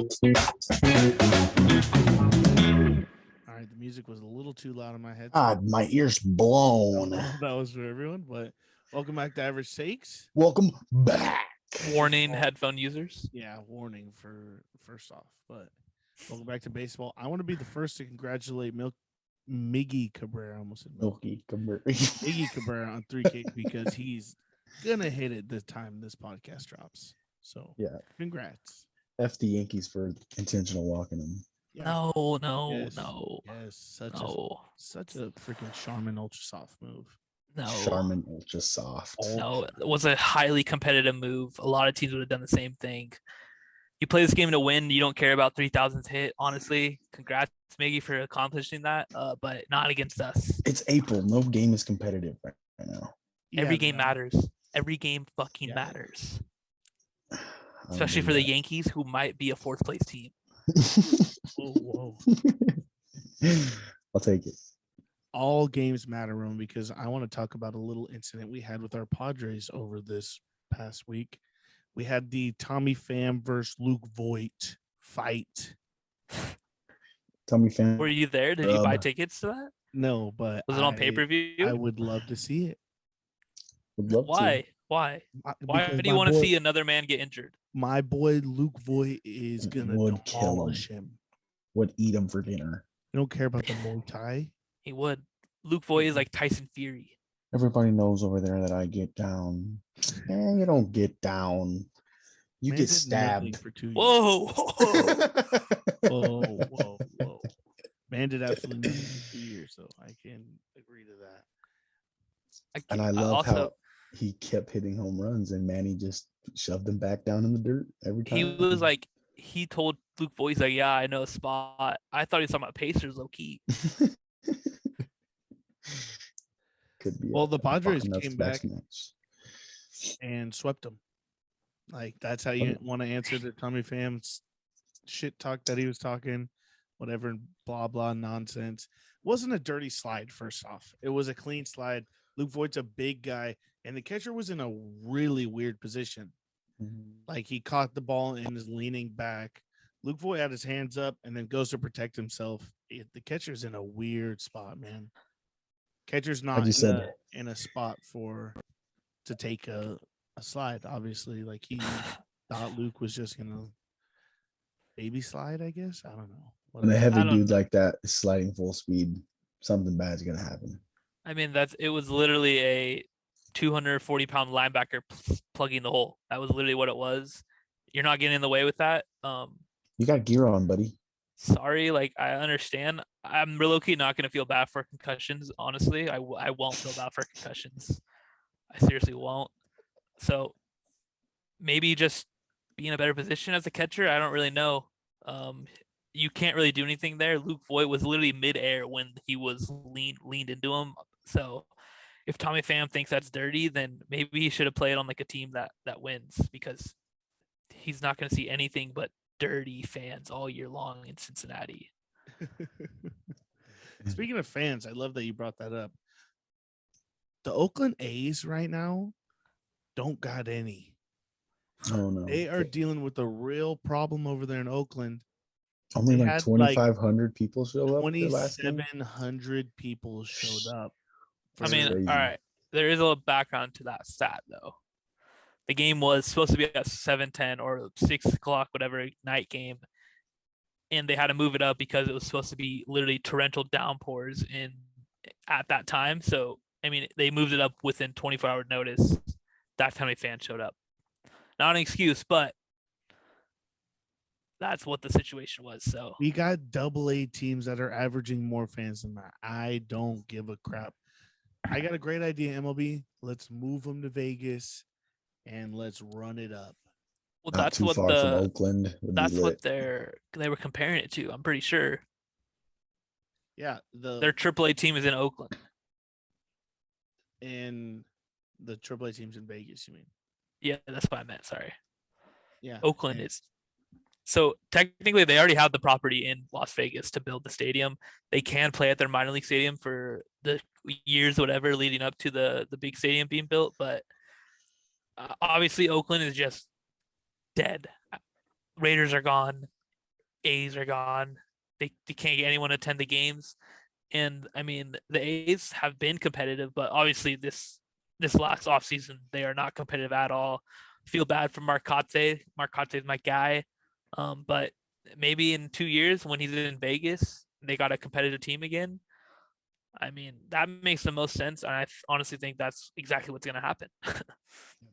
All right, the music was a little too loud in my head. God, my ear's blown. That was for everyone, but welcome back to Average Takes. Welcome back. Warning, headphone users. Yeah, warning for first off, but welcome back to baseball. I want to be the first to congratulate Miggy Cabrera. I almost said Milky Cabrera. Miggy Cabrera on 3K because he's gonna hit it the time this podcast drops. So Yeah, congrats. F the Yankees for intentional walking him. Yeah. No. Yes, such a freaking Charmin Ultra Soft move. No. Charmin Ultra Soft. No, it was a highly competitive move. A lot of teams would have done the same thing. You play this game to win. You don't care about 3,000th hit. Honestly, congrats, Miggy, for accomplishing that. But not against us. It's April. No game is competitive right now. Every game matters. Every game fucking matters. Especially for the Yankees, who might be a fourth place team. Whoa. I'll take it. All games matter, Roman, because I want to talk about a little incident we had with our Padres over this past week. We had the Tommy Pham versus Luke Voit fight. Tommy Pham. Were you there? Did you buy tickets to that? No, but was it on pay-per-view? I would love to see it. Would love Why? to. Why do you want to see another man get injured? My boy Luke Voit is gonna demolish him. Would eat him for dinner. I don't care about the Muay Thai. He would. Luke Voit is like Tyson Fury. Everybody knows over there that I get down. You don't get down. You get stabbed. For 2 years. Whoa. Whoa. Man did absolutely nothing for 2 years, so I can agree to that. And I love how he kept hitting home runs and Manny just shoved him back down in the dirt every time. He was like, he told Luke Voit, he's like, yeah, I know a spot. I thought he was talking about Pacers low key. Could be. Well, the Padres came back and swept them. Like, that's how you want to answer the Tommy Pham's shit talk that he was talking, whatever, blah, blah, nonsense. It wasn't a dirty slide, first off. It was a clean slide. Luke Voigt's a big guy, and the catcher was in a really weird position. Like, he caught the ball and is leaning back. Luke Voit had his hands up and then goes to protect himself. The catcher's in a weird spot, man. Catcher's not in a spot to take a slide, obviously. Like, he thought Luke was just gonna baby slide, I guess. I don't know. When a heavy dude like that is sliding full speed, something bad's gonna happen. I mean, it was literally a 240-pound linebacker plugging the hole. That was literally what it was. You're not getting in the way with that. You got gear on, buddy. Sorry, like, I understand. I'm low-key not going to feel bad for concussions, honestly. I won't feel bad for concussions. I seriously won't. So maybe just be in a better position as a catcher. I don't really know. You can't really do anything there. Luke Voit was literally midair when he was leaned into him. So if Tommy Pham thinks that's dirty, then maybe he should have played on like a team that wins, because he's not going to see anything but dirty fans all year long in Cincinnati. Speaking of fans, I love that you brought that up. The Oakland A's right now don't got any. Oh no. They are dealing with a real problem over there in Oakland. Only like 2,500 people show up. 2,700 people showed up. I mean, crazy. All right. There is a little background to that stat, though. The game was supposed to be at 7:10 or 6 o'clock, whatever, night game. And they had to move it up because it was supposed to be literally torrential downpours at that time. So, I mean, they moved it up within 24-hour notice. That's how many fans showed up. Not an excuse, but that's what the situation was. So we got AA teams that are averaging more fans than that. I don't give a crap. I got a great idea, MLB. Let's move them to Vegas and let's run it up. Well, that's what Oakland. That's what they were comparing it to. I'm pretty sure. Yeah, their AAA team is in Oakland. And the AAA team's in Vegas, you mean? Yeah, that's what I meant. Sorry. Yeah. Oakland is. So technically, they already have the property in Las Vegas to build the stadium. They can play at their minor league stadium for the years, whatever, leading up to the big stadium being built. But obviously, Oakland is just dead. Raiders are gone. A's are gone. They can't get anyone to attend the games. And I mean, the A's have been competitive, but obviously this last offseason, they are not competitive at all. Feel bad for Marcotte. Marcotte is my guy. But maybe in 2 years when he's in Vegas, they got a competitive team again. I mean, that makes the most sense. And I honestly think that's exactly what's going to happen.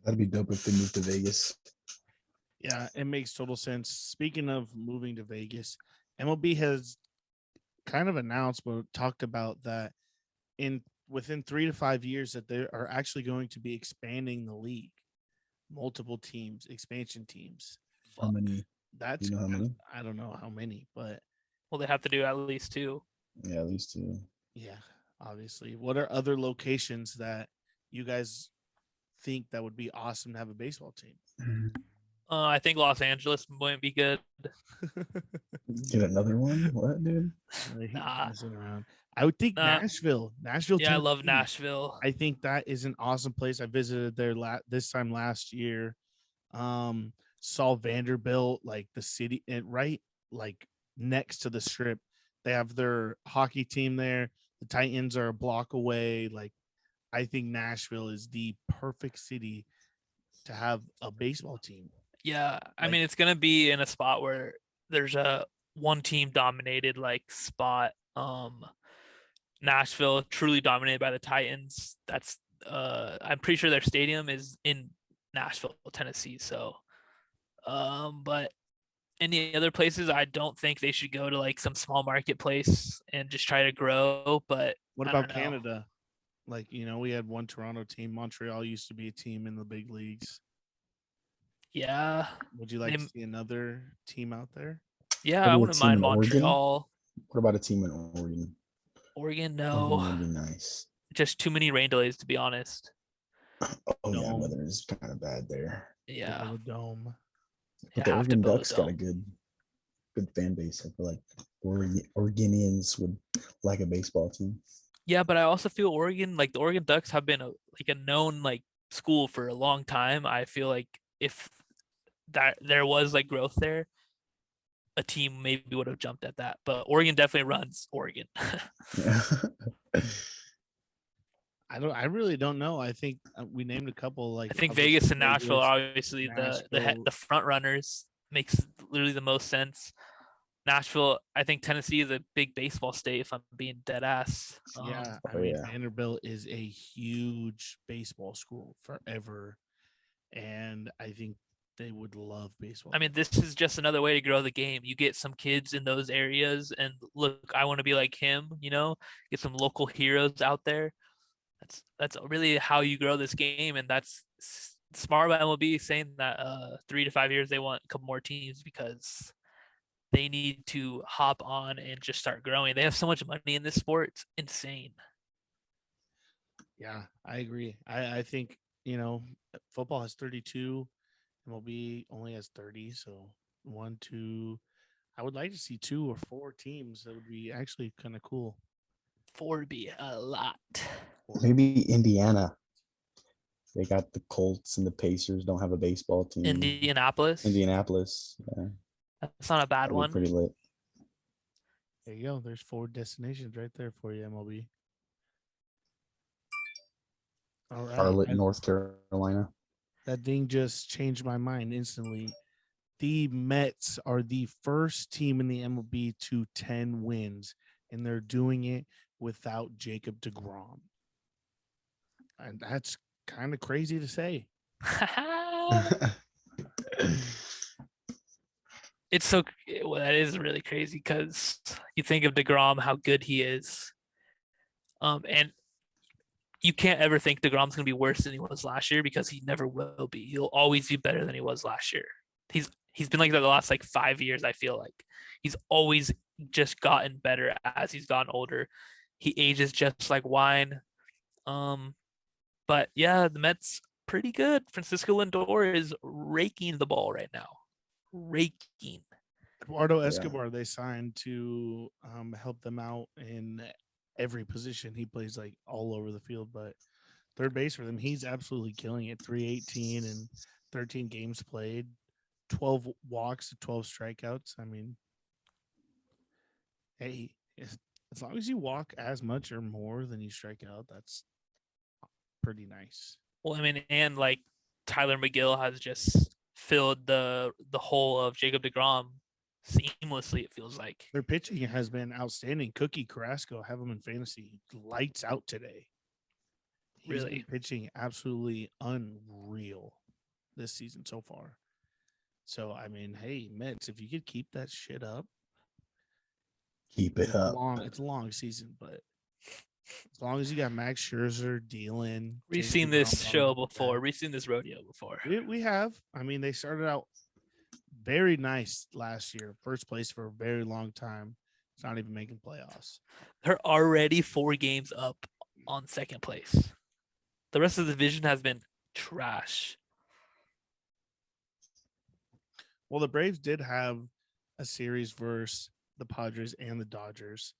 That'd be dope if they moved to Vegas. Yeah, it makes total sense. Speaking of moving to Vegas, MLB has kind of announced but talked about that within 3 to 5 years that they are actually going to be expanding the league. Multiple teams, expansion teams. How many? That's You know how many? I don't know how many, but Well, they have to do at least 2. Yeah, at least 2. yeah, obviously. What are other locations that you guys think that would be awesome to have a baseball team? I think Los Angeles might be good. Get another one? What, dude? Nah. Around. I would think Nah. Nashville. Yeah, I love Tennessee. Nashville. I think that is an awesome place. I visited there this time last year. Saw Vanderbilt, like the city, and right like next to the strip. They have their hockey team there. The Titans are a block away. Like, I think Nashville is the perfect city to have a baseball team. Yeah, I Like- mean it's gonna be in a spot where there's a one team dominated like spot. Nashville truly dominated by the Titans. That's I'm pretty sure their stadium is in Nashville, Tennessee. So but any other places, I don't think they should go to like some small marketplace and just try to grow. But What I about don't know. Canada? Like, we had one Toronto team. Montreal used to be a team in the big leagues. Yeah, Would you like They- to see another team out there? yeah, Maybe I a wouldn't team mind in Oregon? Montreal. What about a team in Oregon? Oregon, Oregon no, would be nice. just too many rain delays to be honest. Oh yeah, Dome. weather is kind of bad there. Yeah, Build a dome. But You the have to Oregon build a Ducks got a dome. good fan base. I feel like Oregonians would like a baseball team. Yeah, but I also feel Oregon, like the Oregon Ducks have been a known like school for a long time. I feel like if that there was like growth there, a team maybe would have jumped at that. But Oregon definitely runs Oregon. Yeah. I really don't know. I think we named a couple. Like, I think obviously Vegas and Nashville Vegas, are obviously Nashville. the front runners. Makes literally the most sense. Nashville, I think Tennessee is a big baseball state. If I'm being dead ass, Yeah, I Oh, mean, yeah. Vanderbilt is a huge baseball school forever, and I think they would love baseball. I mean, this is just another way to grow the game. You get some kids in those areas, and look, I want to be like him. Get some local heroes out there. That's really how you grow this game, and that's smart by MLB saying that 3 to 5 years they want a couple more teams because they need to hop on and just start growing. They have so much money in this sport; it's insane. Yeah, I agree. I think football has 32, MLB only has 30. So 1, 2. I would like to see 2 or 4 teams. That would be actually kind of cool. 4 would be a lot. Maybe Indiana. They got the Colts and the Pacers don't have a baseball team. Indianapolis. Indianapolis. Yeah, That's not a bad that'd be one. pretty lit. There you go. There's 4 destinations right there for you, MLB. All right. Charlotte, North Carolina. That thing just changed my mind instantly. The Mets are the first team in the MLB to 10 wins, and they're doing it without Jacob deGrom. And that's kind of crazy to say. It's so that is really crazy because you think of DeGrom, how good he is, and you can't ever think DeGrom's gonna be worse than he was last year because he never will be. He'll always be better than he was last year. He's been like that the last like 5 years. I feel like he's always just gotten better as he's gotten older. He ages just like wine. But yeah, the Mets pretty good. Francisco Lindor is raking the ball right now. Raking. Eduardo Escobar, they signed to help them out in every position. He plays like all over the field, but third base for them, he's absolutely killing it. 318 and 13 games played, 12 walks, 12 strikeouts. I mean, hey, as long as you walk as much or more than you strike out, that's pretty nice. Well, I mean, and like Tyler McGill has just filled the hole of Jacob deGrom seamlessly. It feels like. Their pitching has been outstanding. Cookie Carrasco, have him in fantasy, lights out today. He's been Really? pitching absolutely unreal this season so far. So I mean, hey, Mets, if you could keep that shit up, Keep it up. It's a long season, but as long as you got Max Scherzer dealing, We've Jacob seen this deGrom, show before. We've seen this rodeo before. We have. I mean, they started out very nice last year, first place for a very long time. It's not even making playoffs. They're already 4 games up on second place. The rest of the division has been trash. Well, the Braves did have a series versus the Padres and the Dodgers.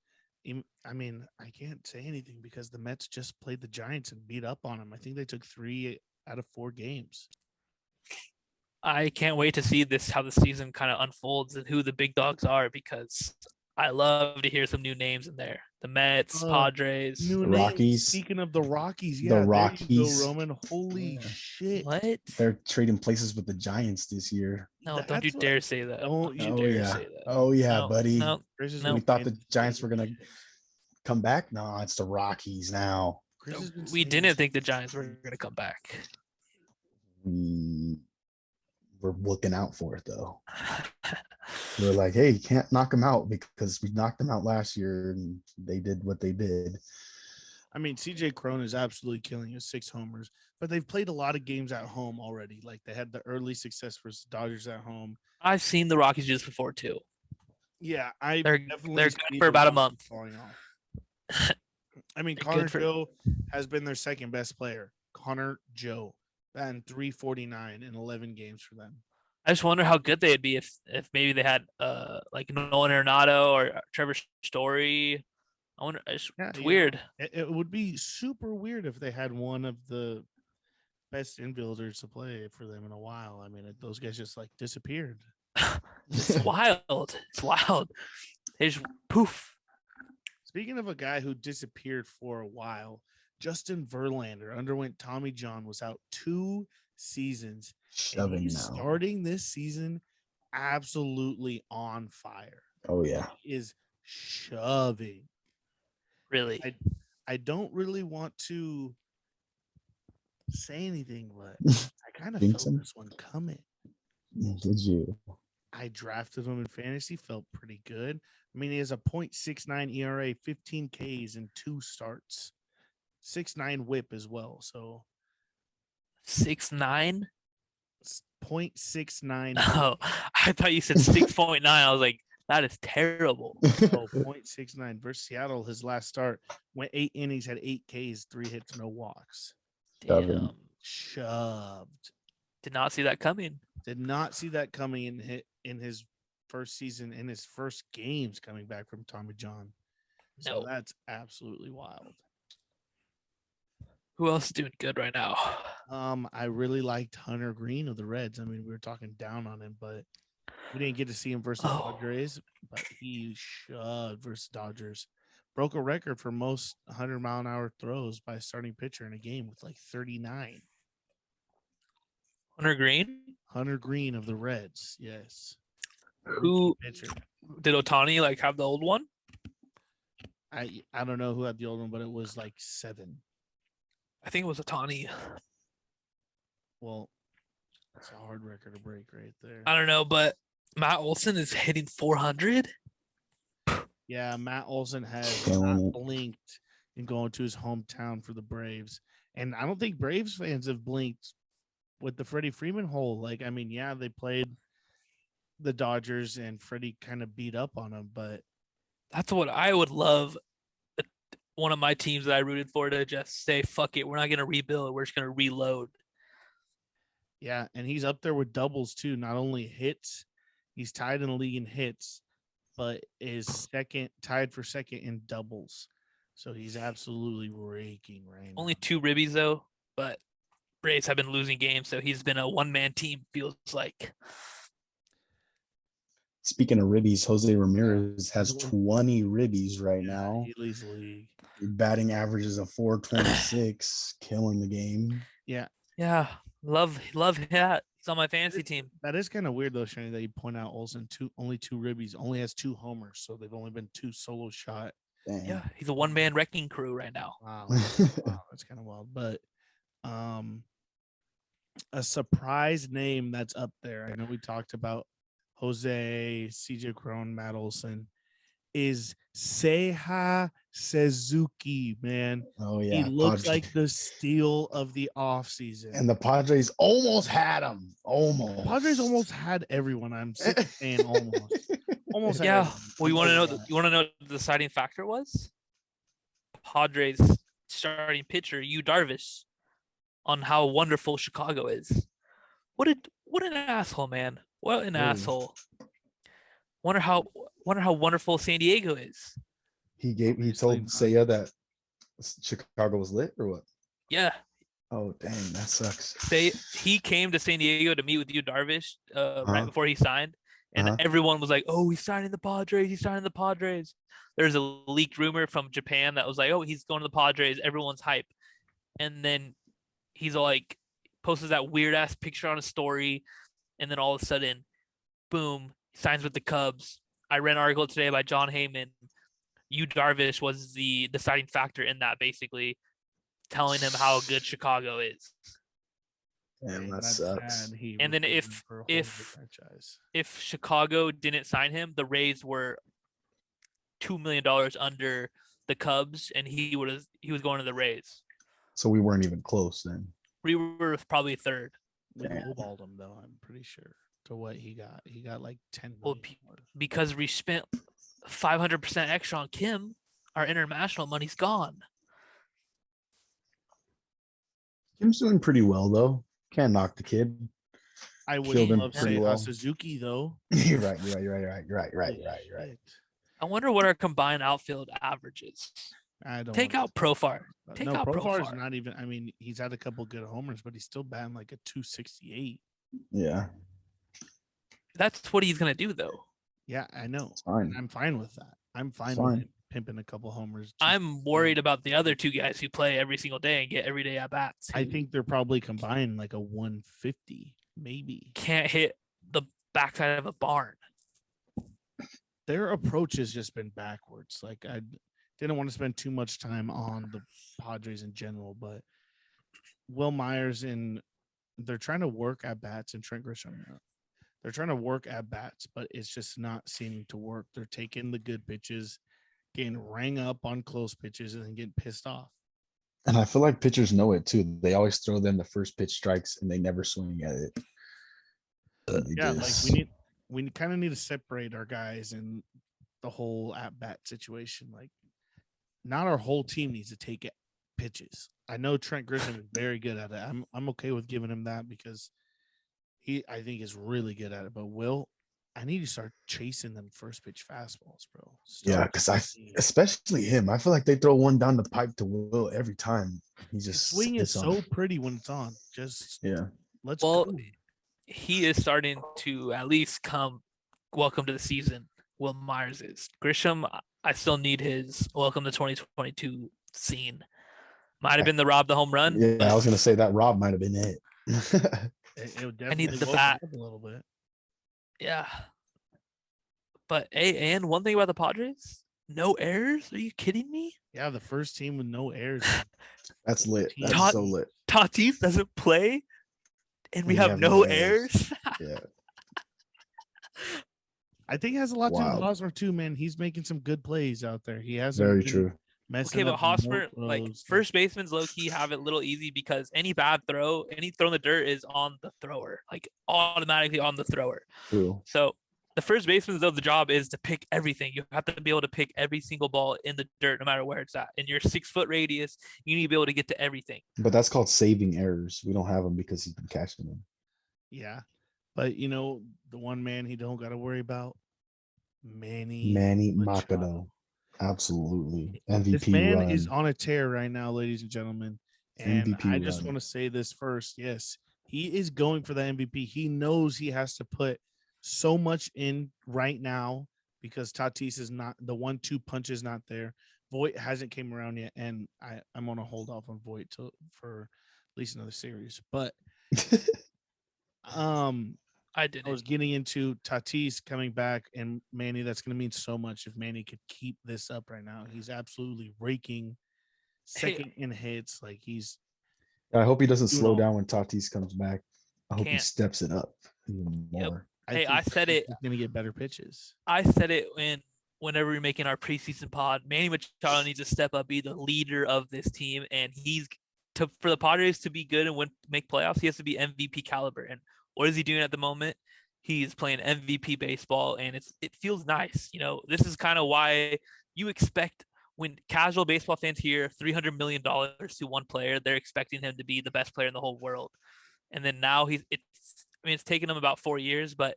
I mean, I can't say anything because the Mets just played the Giants and beat up on them. I think they took 3 out of 4 games. I can't wait to see this, how the season kind of unfolds and who the big dogs are, because I love to hear some new names in there. The Mets, Padres, New The names. Rockies. Speaking of the Rockies, yeah, The there you Rockies. go, Roman. Holy Yeah. shit! what? They're trading places with the Giants this year. No, don't you That's dare say that. don't Don't you Oh dare yeah. say that. Oh yeah, No, buddy. no, Chris has no. We been thought the saying Giants were it. gonna come back. No, it's the Rockies now. Chris has been We saying didn't this think the for Giants were years. going to come back. We're looking out for it though. We're like, hey, you can't knock them out because we knocked them out last year and they did what they did. I mean, CJ Cron is absolutely killing his 6 homers, but they've played a lot of games at home already. Like they had the early success versus Dodgers at home. I've seen the Rockies do this before too. Yeah, I They're definitely good see for the about a Rockies month. falling off. I mean, They're Connor good for- Joe has been their second best player. Connor Joe, batting 349 in 11 games for them. I just wonder how good they'd be if maybe they had like Nolan Arenado or Trevor Story. I wonder. It's weird. It would be super weird if they had one of the best infielders to play for them in a while. I mean, those guys just like disappeared. It's wild. It's wild. They just poof. Speaking of a guy who disappeared for a while, Justin Verlander underwent Tommy John, was out 2 seasons. And Shoving he's now. starting this season absolutely on fire. Oh yeah. He is shoving. Really. I don't really want to say anything, but I kind of Jinx felt him? this one coming. Did you? I drafted him in fantasy, felt pretty good. I mean, he has a .69 ERA, 15 Ks in 2 starts, 6.9 WHIP as well. So 6'9". 0.69. Oh, I thought you said 6.9. I was like, that is terrible. Oh, 0.69 versus Seattle. His last start went 8 innings, had 8 Ks, 3 hits, no walks. Shoving. Damn. Shoved. Did not see that coming. Did not see that coming in his first season, in his first games coming back from Tommy John. So No. that's absolutely wild. Who else is doing good right now? I really liked Hunter Green of the Reds. I mean, we were talking down on him, but we didn't get to see him versus the Padres, but he shoved versus Dodgers. Broke a record for most 100-mile-an-hour throws by a starting pitcher in a game with like 39. Hunter Green? Hunter Green of the Reds, yes. Who Pitcher. did Otani like have the old one? I don't know who had the old one, but it was like 7. I think it was Otani. Well, that's a hard record to break right there. I don't know, but Matt Olson is hitting 400. Yeah, Matt Olson has Killing not it. blinked in going to his hometown for the Braves. And I don't think Braves fans have blinked with the Freddie Freeman hole. Like, I mean, yeah, they played the Dodgers and Freddie kind of beat up on them, but That's what I would love. One of my teams that I rooted for to just say, fuck it, we're not going to rebuild. We're just going to reload. yeah, and he's up there with doubles too. Not only hits, he's tied in the league in hits, but is tied for second in doubles. So he's absolutely raking right now. Only 2 ribbies though, but Braves have been losing games, so he's been a one-man team, feels like. Speaking of ribbies, Jose Ramirez has 20 ribbies right now. He leads the league. Batting averages of 426, killing the game. Yeah, love that. He's on my fantasy team. That is kind of weird though, Shane, that you point out Olsen only 2 ribbies, only has 2 homers, so they've only been 2 solo shot. Dang. Yeah, he's a one-man wrecking crew right now. Wow, that's kind of wild. But a surprise name that's up there. I know we talked about Jose, CJ Cron, Matt Olson, is Seiya Suzuki, man. Oh yeah, He looks like the steal of the offseason. And the Padres almost had him. Almost. Padres almost had everyone. I'm saying almost. Yeah. Had well, you want to know? You want to know what the deciding factor was? Padres starting pitcher Yu Darvish on how wonderful Chicago is. What an asshole, man! What an asshole. Wonder how wonderful San Diego is. He told Seiya that Chicago was lit or what? Yeah. Oh dang, that sucks. He came to San Diego to meet with Yu Darvish right before he signed, and everyone was like, "Oh, he's signing the Padres. He's signing the Padres." There's a leaked rumor from Japan that was like, "Oh, he's going to the Padres." Everyone's hype, and then he's like, posted that weird ass picture on a story, and then all of a sudden, boom, he signs with the Cubs. I read an article today by John Heyman. Yu Darvish was the deciding factor in that, basically telling him how good Chicago is. Damn, that sucks. And then if Chicago didn't sign him, the Rays were $2 million under the Cubs, and he was going to the Rays. So we weren't even close then. We were probably third. We lowballed him though. I'm pretty sure to what he got. He got like 10 million. Well, because we spent 500% extra on Kim, our international money's gone. Kim's doing pretty well though. Can't knock the kid. I would love to say Suzuki though. You're right. I wonder what our combined outfield averages. I don't take out Profar. Profar is not even. I mean, he's had a couple good homers, but he's still batting like a 268. Yeah, that's what he's gonna do though. Yeah, I know. Fine. I'm fine with that. I'm fine with him pimping a couple homers. I'm worried about the other 2 guys who play every single day and get everyday at bats. I think they're probably combined like a 150, maybe. Can't hit the backside of a barn. Their approach has just been backwards. Like I didn't want to spend too much time on the Padres in general, but Will Myers they're trying to work at bats and Trent Grisham. They're trying to work at bats, but it's just not seeming to work. They're taking the good pitches, getting rang up on close pitches, and then getting pissed off. And I feel like pitchers know it too. They always throw them the first pitch strikes, and they never swing at it. Like we kind of need to separate our guys in the whole at bat situation. Like, not our whole team needs to take pitches. I know Trent Grisham is very good at it. I'm okay with giving him that because I think is really good at it. But Will, I need to start chasing them first pitch fastballs, bro. Yeah, because especially him, I feel like they throw one down the pipe to Will every time. He just swing is so pretty when it's on. Just let's go. He is starting to at least welcome to the season. Will Myers is. Grisham, I still need his welcome to 2022 scene. Might have been the Rob the home run. Yeah, I was gonna say that Rob might have been it. I need the bat a little bit. Yeah. But and one thing about the Padres, no errors? Are you kidding me? Yeah, the first team with no errors. That's lit. That's so lit. Tatis doesn't play, and we have no errors. Yeah. I think it has a lot to do with Hosmer too, man. He's making some good plays out there. He has very true. Okay, but Hosmer, like first baseman's low key have it a little easy because any bad throw, any throw in the dirt is on the thrower, like automatically on the thrower. True. So the first baseman's though the job is to pick everything. You have to be able to pick every single ball in the dirt, no matter where it's at. In your 6-foot radius, you need to be able to get to everything. But that's called saving errors. We don't have them because he's been catching them. Yeah, but you know the one man he don't got to worry about, Manny Machado. Absolutely. MVP. This man run. is on a tear right now, ladies and gentlemen. And MVP I just run. want to say this first. Yes, he is going for the MVP. He knows he has to put so much in right now because Tatis is not the 1-2 punch is not there. Voit hasn't came around yet, and I'm gonna hold off on Voit for at least another series. But I I didn't. was getting into Tatis coming back and Manny. That's going to mean so much if Manny could keep this up right now. He's absolutely raking second in hits. Like he's I hope he doesn't doing slow all- down when Tatis comes back. I hope he Can't. steps it up even Yep. more. Hey, I said it. He's going to get better pitches. I said it whenever we're making our preseason pod. Manny Machado needs to step up, be the leader of this team, and for the Padres to be good and make playoffs. He has to be MVP caliber. And what is he doing at the moment? He's playing MVP baseball, and it feels nice. This is kind of why you expect when casual baseball fans hear $300 million to one player, they're expecting him to be the best player in the whole world. And then now it's taken him about 4 years, but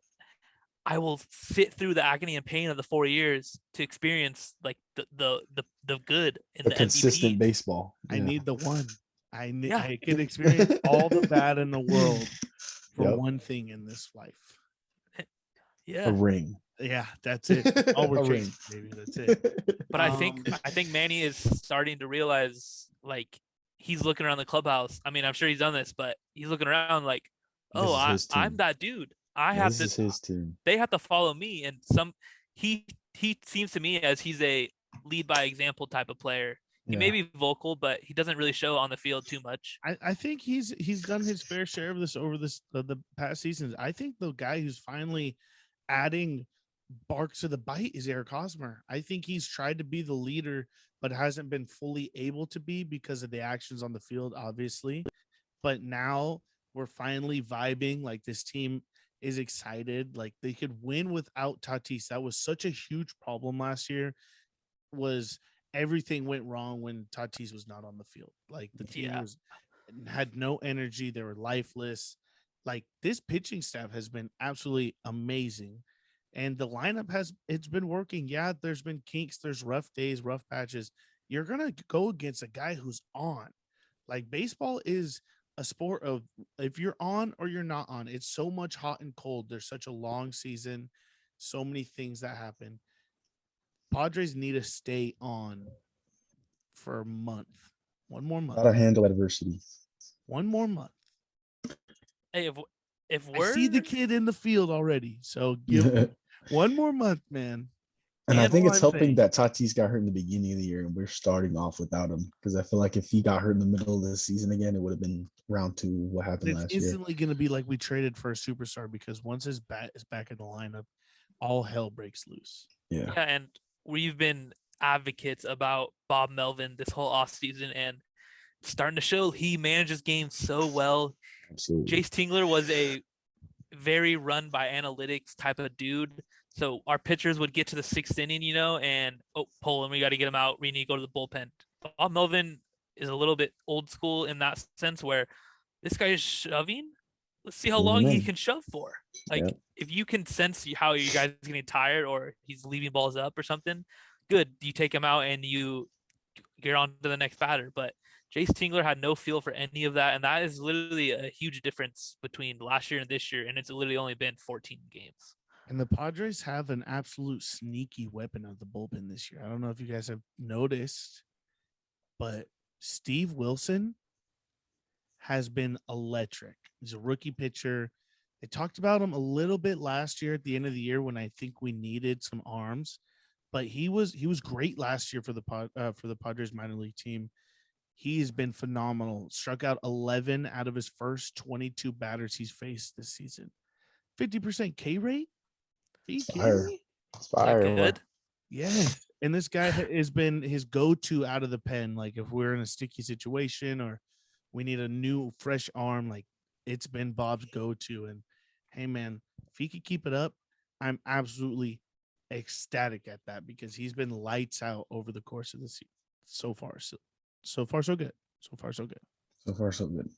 I will sit through the agony and pain of the 4 years to experience like the good in The the consistent MVP. baseball. I Yeah. need the one. I Yeah. can experience all the bad in the world for Yep. one thing in this life. A Yeah, ring. Yeah, that's it. All we're A ring. chasing, baby. That's it. but I think Manny is starting to realize like he's looking around the clubhouse. I mean, I'm sure he's done this, but he's looking around like, This oh, is his I'm team. that dude. I Yeah, have this is to. his team. They have to follow me, and he seems to me as he's a lead by example type of player. He may be vocal, but he doesn't really show on the field too much. I think he's done his fair share of this over the past seasons. I think the guy who's finally adding bark to the bite is Eric Hosmer. I think he's tried to be the leader, but hasn't been fully able to be because of the actions on the field, obviously. But now we're finally vibing. Like this team is excited. Like they could win without Tatis. That was such a huge problem last year. Was everything went wrong when Tatis was not on the field. Like the team had no energy. They were lifeless. Like this pitching staff has been absolutely amazing. And the lineup it's been working. Yeah, there's been kinks, there's rough days, rough patches. You're gonna go against a guy who's on. Like baseball is a sport of if you're on or you're not on. It's so much hot and cold. There's such a long season, so many things that happen. Padres need to stay on for a month. One more month. Gotta handle adversity. One more month. Hey, if I we're see the kid in the field already. So give one more month, man. And I think it's Analyze helping things. that Tatis got hurt in the beginning of the year and we're starting off without him. Because I feel like if he got hurt in the middle of the season again, it would have been round 2 what happened It's last year. instantly going to be like we traded for a superstar because once his bat is back in the lineup, all hell breaks loose. Yeah. Yeah, and we've been advocates about Bob Melvin this whole offseason and starting to show he manages games so well. Absolutely. Jace Tingler was a very run by analytics type of dude. So our pitchers would get to the 6th inning, and pull him. We got to get him out. We need to go to the bullpen. Bob Melvin is a little bit old school in that sense where this guy is shoving. Let's see how long he can shove for. Like if you can sense how you guys are getting tired or he's leaving balls up or something, good. You take him out and you get on to the next batter. But Jace Tingler had no feel for any of that. And that is literally a huge difference between last year and this year. And it's literally only been 14 games. And the Padres have an absolute sneaky weapon of the bullpen this year. I don't know if you guys have noticed, but Steve Wilson has been electric. He's a rookie pitcher. They talked about him a little bit last year at the end of the year when I think we needed some arms, but he was great last year for the Padres minor league team. He's been phenomenal. Struck out 11 out of his first 22 batters he's faced this season. 50% K rate. Are you kidding me? Is that good? Yeah. And this guy has been his go-to out of the pen. Like if we're in a sticky situation or we need a new fresh arm, like it's been Bob's go-to. And hey man, if he could keep it up, I'm absolutely ecstatic at that because he's been lights out over the course of the season. So far, so good. So far, so good. So far, so good.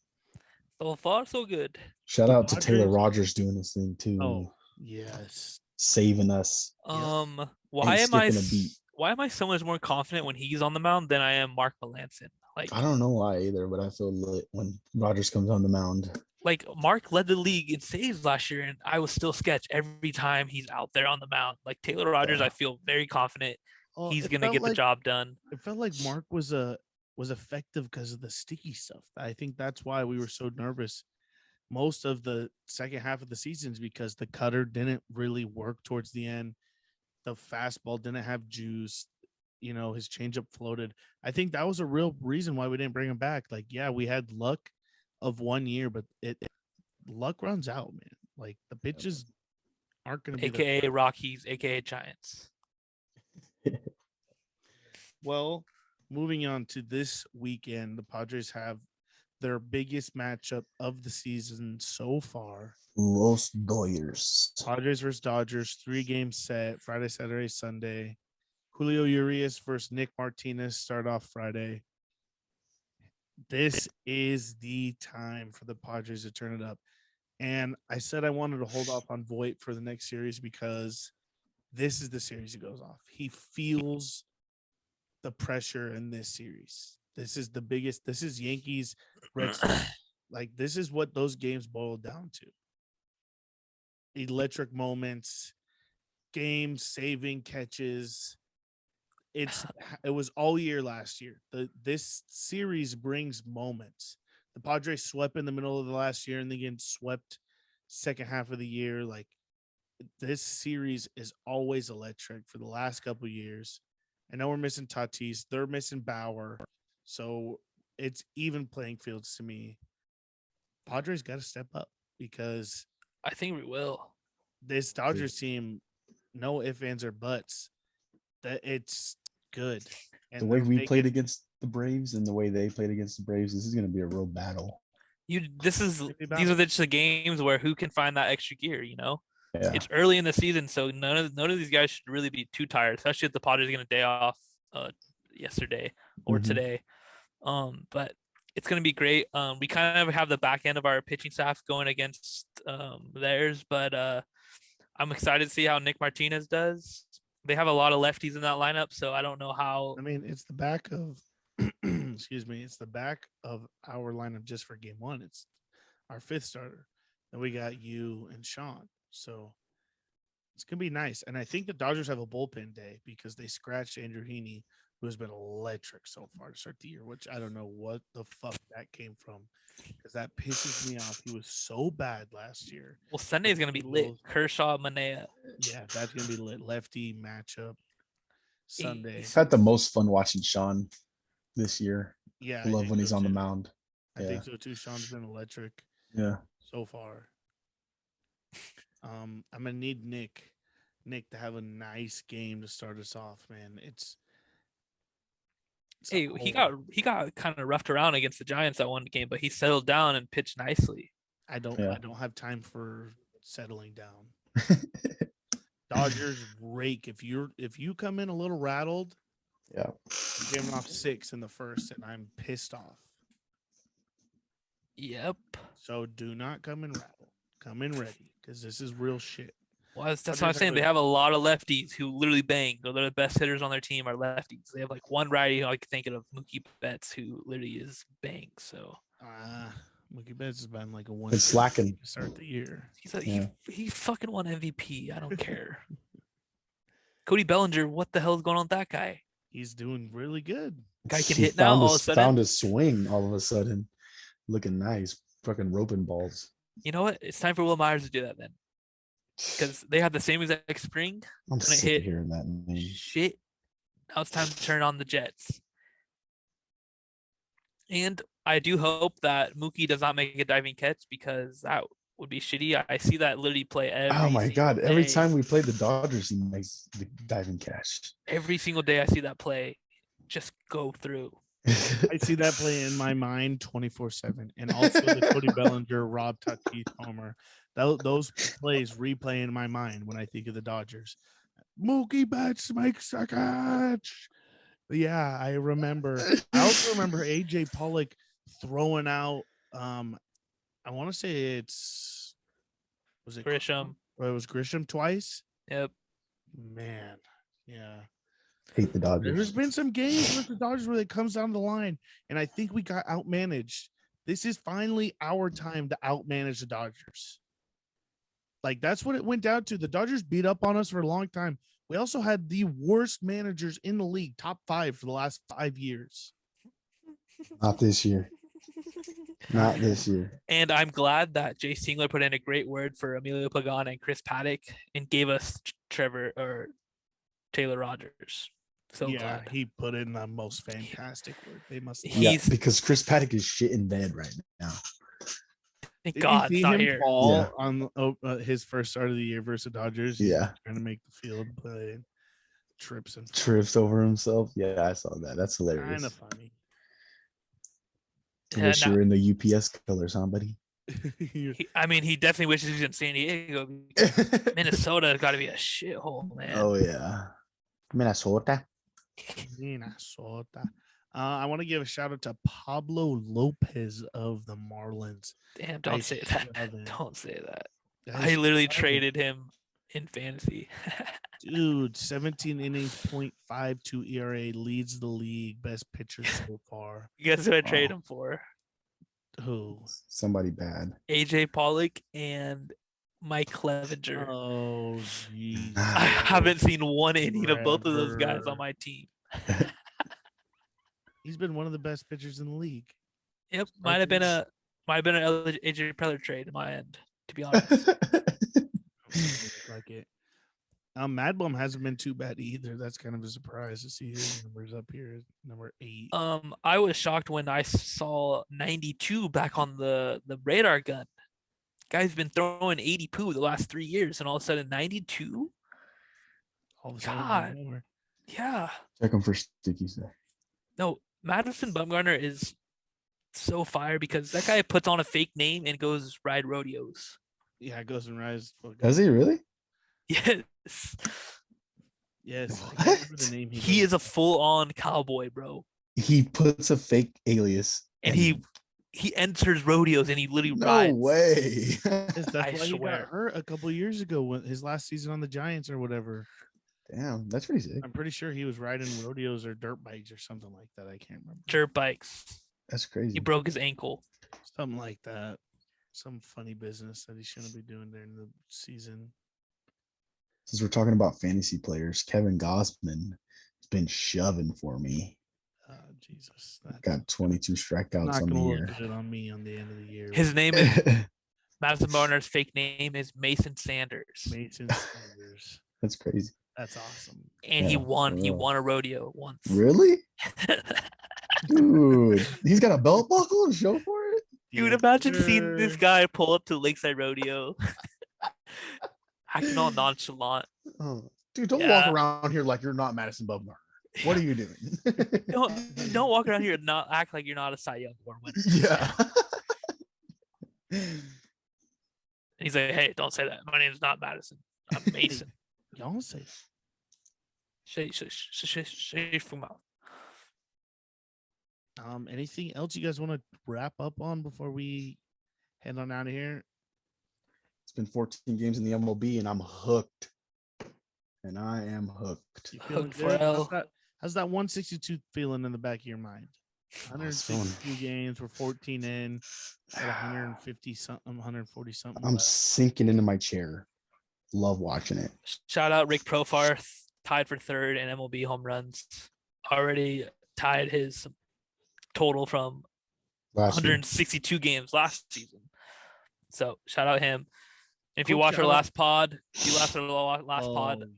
So far, so good. Shout The out to Taylor Padres- Rogers doing this thing too. Oh, yes. Saving us. Why am I skipping a beat. why am I so much more confident when he's on the mound than I am Mark Melanson? Like I don't know why either, but I feel lit when Rogers comes on the mound. like Mark led the league in saves last year, and I was still sketch every time he's out there on the mound. Like Taylor Rogers, Yeah. I feel very confident Well, he's it gonna felt get the like job done. it felt like Mark was effective because of the sticky stuff. I think that's why we were so nervous most of the second half of the seasons because the cutter didn't really work towards the end. The fastball didn't have juice. You know, his changeup floated. I think that was a real reason why we didn't bring him back. Like, yeah, we had luck of 1 year, but luck runs out, man. Like the pitches aren't going to be there. AKA Rockies, AKA Giants. Well, moving on to this weekend, the Padres have their biggest matchup of the season so far. Los Dodgers. Padres versus Dodgers, 3-game set, Friday, Saturday, Sunday. Julio Urias versus Nick Martinez start off Friday. This is the time for the Padres to turn it up. And I said I wanted to hold off on Voit for the next series because this is the series he goes off. He feels the pressure in this series. This is the biggest. This is Yankees, Red Sox. Like, this is what those games boil down to. Electric moments, game saving catches. It was all year last year. This series brings moments. The Padres swept in the middle of the last year and then again swept second half of the year. Like, this series is always electric for the last couple of years. I know we're missing Tatis. They're missing Bauer. So it's even playing fields to me. Padres got to step up because I think we will. this Dodgers team, no ifs, ands, or buts, that it's good. And The way they're we making- played against the Braves and the way they played against the Braves, this is going to be a real battle. These are just the games where who can find that extra gear, you know? Yeah. It's early in the season, so none of these guys should really be too tired, especially if the Padres are gonna day off yesterday or Mhm. today. But it's gonna be great. We kind of have the back end of our pitching staff going against theirs, but I'm excited to see how Nick Martinez does. They have a lot of lefties in that lineup, so I don't know how. I mean, it's the back of excuse me, it's the back of our lineup just for game one. It's our fifth starter. Then we got you and Sean. So it's gonna be nice. And I think the Dodgers have a bullpen day because they scratched Andrew Heaney, who has been electric so far to start the year, which I don't know what the fuck that came from. Because that pisses me off. He was so bad last year. Well, Sunday's gonna be lit. Kershaw, Manea. Yeah, that's gonna be lit. Lefty matchup Sunday. I've had the most fun watching Sean this year. Yeah, I love when he's on the mound. I Yeah. think so too. Sean's been electric Yeah. so far. I'm gonna need Nick to have a nice game to start us off, man. It's Hey, he got kind of roughed around against the Giants that one game, but he settled down and pitched nicely. I don't have time for settling down. Dodgers rake. If you come in a little rattled, Yeah. you're giving off 6 in the first, and I'm pissed off. Yep. So do not come in rattled. Come in ready because this is real shit. Well, that's what I'm Padres saying. have They a- have a lot of lefties who literally bang. They're the best hitters on their team are lefties. They have like one righty who I can think of, Mookie Betts, who literally is bang. So Mookie Betts has been like a one. Been slacking. to start the year. he fucking won MVP. I don't care. Cody Bellinger, what the hell is going on with that guy? He's doing really good. Guy can He hit now. All of a sudden, found his swing all of a sudden. Looking nice. Fucking roping balls. you know what? It's time for Will Myers to do that then, because they had the same exact spring. I'm it sick hit of hearing that name. Shit. Now it's time to turn on the Jets. And I do hope that Mookie does not make a diving catch because that would be shitty. I see that literally play every Oh my single god. Every day. time we play the Dodgers, he makes the diving catch. Every single day I see that play just go through. I see that play in my mind 24/7, and also the Cody Bellinger, Rob Tatis homer. Those plays replay in my mind when I think of the Dodgers. Mookie Betts makes a catch. Yeah, I remember. I also remember AJ Pollock throwing out. I want to say was it Grisham. Or it was Grisham twice. Yep. Man, yeah. Hate the Dodgers. There's been some games with the Dodgers where it comes down the line, and I think we got outmanaged this is finally our time to outmanage the Dodgers. Like, that's what it went down to. The Dodgers beat up on us for a long time. We also had the worst managers in the league, top 5 for the last 5 years. Not this year. Not this year. And I'm glad that Jay Singler put in a great word for Emilio Pagan and Chris Paddock and gave us Taylor Rogers. So yeah, glad. he put in the most fantastic word. They must. Yeah, because Chris Paddock is shit in bed right now. Thank Did God you it's see not him here. fall on his first start of the year versus Dodgers? He's Yeah. trying to make the field play, trips over himself. Yeah, I saw that. That's hilarious. Kind of funny. I wish you were in the UPS colors, huh, buddy? He definitely wishes he was in San Diego. Minnesota got to be a shithole, man. Oh yeah, Minnesota. I want to give a shout out to Pablo Lopez of the Marlins. Damn, don't say that. Don't say that. Guys, I literally traded him in fantasy. Dude, 17 innings, 0.52 ERA, leads the league, best pitcher so far. Guess who I traded him for? Who? Somebody bad. AJ Pollock and Mike Clevenger. Oh, geez. I haven't seen one inning of both of those guys on my team. He's been one of the best pitchers in the league. Yep, might have been an AJ Preller trade in my end, to be honest. Like it. Mad Bum hasn't been too bad either. That's kind of a surprise to see his numbers up here, number 8. I was shocked when I saw 92 back on the radar gun. Guy's been throwing 80 poo the last 3 years, and all of a sudden 92. All of a sudden, God, yeah. Check him for stickies there. No, Madison Bumgarner is so fire because that guy puts on a fake name and goes ride rodeos. Yeah, it goes and rides. Does he really? Yes. Yes. I can't remember the name he is a full-on cowboy, bro. He puts a fake alias. And he enters rodeos and he literally rides. No way. That's why he got swear. hurt a couple of years ago when his last season on the Giants or whatever. Damn, that's pretty sick. I'm pretty sure he was riding rodeos or dirt bikes or something like that. I can't remember. Dirt bikes. That's crazy. He broke his ankle. Something like that. Some funny business that he shouldn't be doing during the season. Since we're talking about fantasy players, Kevin Gossman has been shoving for me. Jesus. Got 22 strikeouts not on the gonna year. look good on me on the end of the year. His name is Madison Bumgarner's fake name is Mason Sanders. Mason Sanders. That's crazy. That's awesome. And he won. He won a rodeo once. Really? Dude, he's got a belt buckle to show for it? Dude, imagine seeing this guy pull up to Lakeside Rodeo. Acting all nonchalant. Oh, dude, don't walk around here like you're not Madison Bumgarner. What are you doing? don't walk around here and not act like you're not a Cy Young Award winner. Yeah. And he's like, hey, don't say that. My name's not Madison. I'm Mason. Don't say that. Anything else you guys want to wrap up on before we head on out of here? It's been 14 games in the MLB, and I'm hooked. And I am hooked. You feeling good? How's that 162 feeling in the back of your mind? 162 games. We're 14 in. At 150 something, 140 something. I'm sinking into my chair. Love watching it. Shout out Rick Profar, tied for third in MLB home runs. Already tied his total from 162 games last season. So shout out him. If you watch our last pod,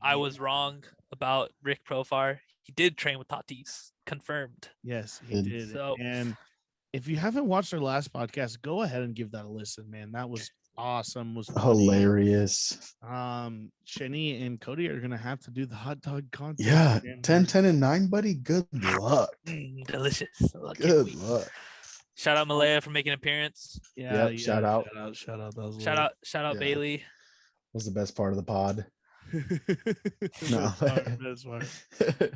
I was wrong about Rick Profar. He did train with Tatis. Confirmed. Yes, he did. So, and if you haven't watched our last podcast, go ahead and give that a listen, man. That was awesome. Was hilarious. Shenny and Cody are gonna have to do the hot dog contest. Yeah, 10, 10, and 9, buddy. Good luck. Delicious. Good luck. Shout out Malaya for making an appearance. Yeah, shout out. Shout out Bailey. Was the best part of the pod. No. That's right.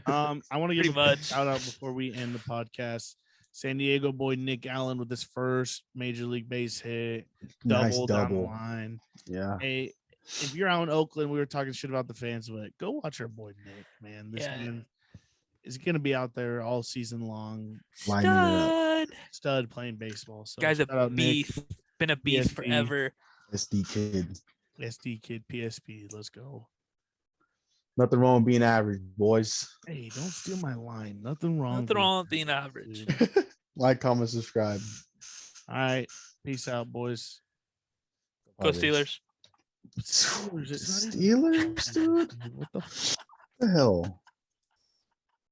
I want to give a shout out before we end the podcast. San Diego boy Nick Allen with his first major league base hit, double down the line. Yeah. Hey, if you're out in Oakland, we were talking shit about the fans, but go watch our boy Nick, man. This man is going to be out there all season long. Lining it up. Stud playing baseball. So Guy's shout a out Nick, beast. Been a beast PSP. forever. SD kid. SD kid, PSP. Let's go. Nothing wrong with being average, boys. Hey, don't steal my line. Nothing wrong. Nothing wrong with being average. dude. Like, comment, subscribe. All right. Peace out, boys. Go Padres. Steelers. Steelers, it's not even- Steelers, dude. What the The hell?